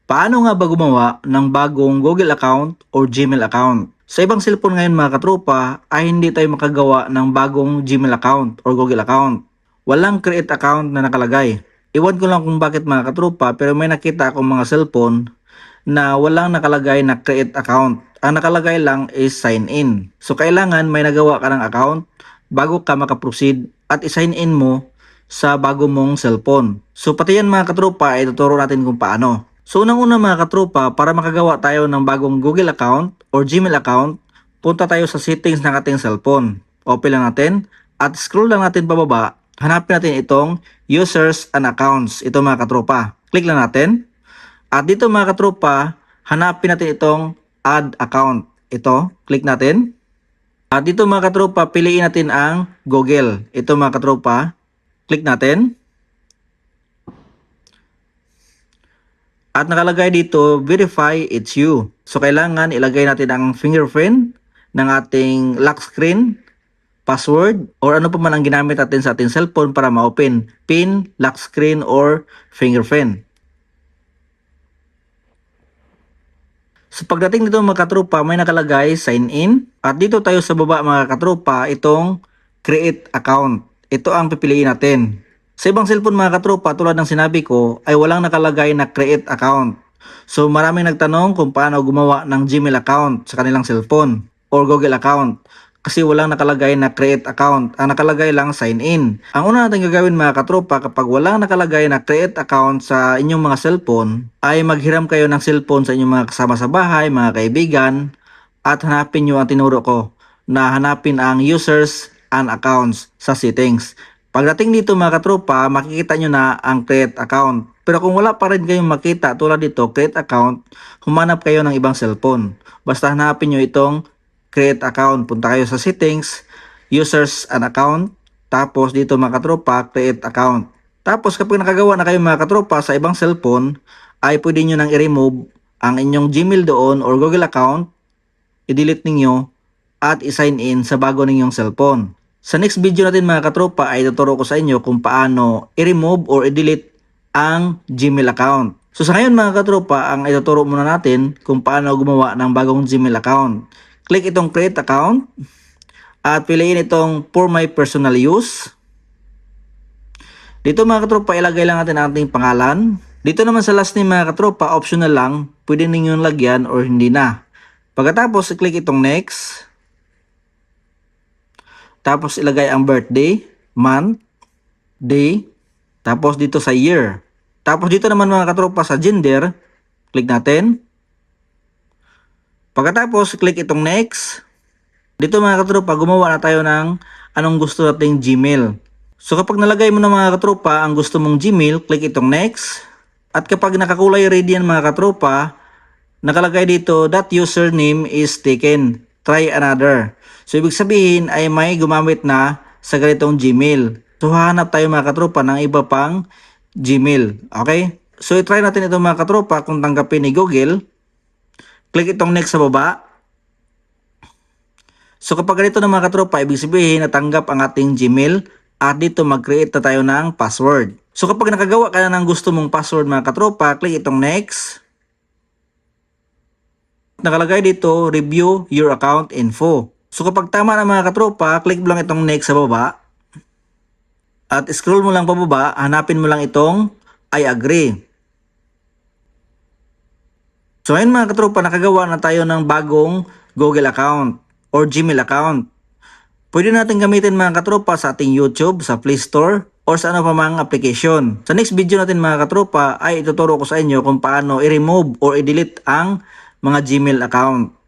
Paano nga ba gumawa ng bagong Google account or Gmail account? Sa ibang cellphone ngayon mga katropa ay hindi tayo makagawa ng bagong Gmail account or Google account. Walang create account na nakalagay. Iwan ko lang kung bakit mga katropa, pero may nakita akong mga cellphone na walang nakalagay na create account. Ang nakalagay lang is sign in. So kailangan may nagawa ka ng account bago ka makaproceed at i-sign in mo sa bago mong cellphone. So pati yan mga katropa ay tuturo natin kung paano. So unang-una mga katropa, para makagawa tayo ng bagong Google account or Gmail account, punta tayo sa settings ng ating cellphone. Open lang natin at scroll lang natin pababa. Hanapin natin itong users and accounts. Ito mga katropa. Click lang natin. At dito mga katropa, hanapin natin itong add account. Ito, click natin. At dito mga katropa, piliin natin ang Google. Ito mga katropa, click natin. At nakalagay dito, verify it's you. So kailangan ilagay natin ang fingerprint ng ating lock screen, password, or ano pa man ang ginamit natin sa ating cellphone para ma-open. PIN, lock screen, or fingerprint. So pagdating dito mga katropa, may nakalagay sign in. At dito tayo sa baba mga katropa, itong create account. Ito ang pipiliin natin. Sa ibang cellphone mga katropa, tulad ng sinabi ko, ay walang nakalagay na create account. So maraming nagtanong kung paano gumawa ng Gmail account sa kanilang cellphone or Google account. Kasi walang nakalagay na create account. Ang nakalagay lang sign in. Ang una natin gagawin mga katropa, kapag walang nakalagay na create account sa inyong mga cellphone, ay maghiram kayo ng cellphone sa inyong mga kasama sa bahay, mga kaibigan, at hanapin nyo ang tinuro ko na hanapin ang users and accounts sa settings. Pagdating dito mga katropa, makikita nyo na ang create account. Pero kung wala pa rin kayong makita tulad dito, create account, humanap kayo ng ibang cellphone. Basta hanapin nyo itong create account. Punta kayo sa settings, users and account. Tapos dito mga katropa, create account. Tapos kapag nakagawa na kayo mga katropa sa ibang cellphone, ay pwede nyo nang i-remove ang inyong Gmail doon or Google account, i-delete ninyo at i-sign in sa bago ninyong cellphone. Sa next video natin mga katropa ay tuturo ko sa inyo kung paano i-remove or i-delete ang Gmail account. So sa ngayon mga katropa, ang ituturo muna natin kung paano gumawa ng bagong Gmail account. Click itong create account at piliin itong for my personal use. Dito mga katropa, ilagay lang natin ang ating pangalan. Dito naman sa last name mga katropa, optional lang. Pwede ninyong lagyan or hindi na. Pagkatapos, i-click itong next. Tapos ilagay ang birthday, month, day, tapos dito sa year. Tapos dito naman mga katropa sa gender, click natin. Pagkatapos, click itong next. Dito mga katropa, gumawa na tayo ng anong gusto nating Gmail. So kapag nalagay mo na mga katropa ang gusto mong Gmail, click itong next. At kapag nakakulay red yan mga katropa, nakalagay dito that username is taken. Try another. So ibig sabihin ay may gumamit na sa ganitong Gmail. So hahanap tayo mga katropa ng iba pang Gmail. Okay? So i-try natin ito mga katropa kung tanggapin ni Google. Click itong next sa baba. So kapag ganito na mga katropa, ibig sabihin natanggap ang ating Gmail at dito mag-create na tayo ng password. So kapag nakagawa ka na ng gusto mong password mga katropa, click itong next. Nakalagay dito, review your account info. So kapag tama na mga katropa, click mo lang itong next sa baba. At scroll mo lang pababa, hanapin mo lang itong I agree. So ngayon mga katropa, nakagawa na tayo ng bagong Google account or Gmail account. Pwede natin gamitin mga katropa sa ating YouTube, sa Play Store, or sa ano pa mang application. Sa next video natin mga katropa ay ituturo ko sa inyo kung paano i-remove or i-delete ang mga Gmail account.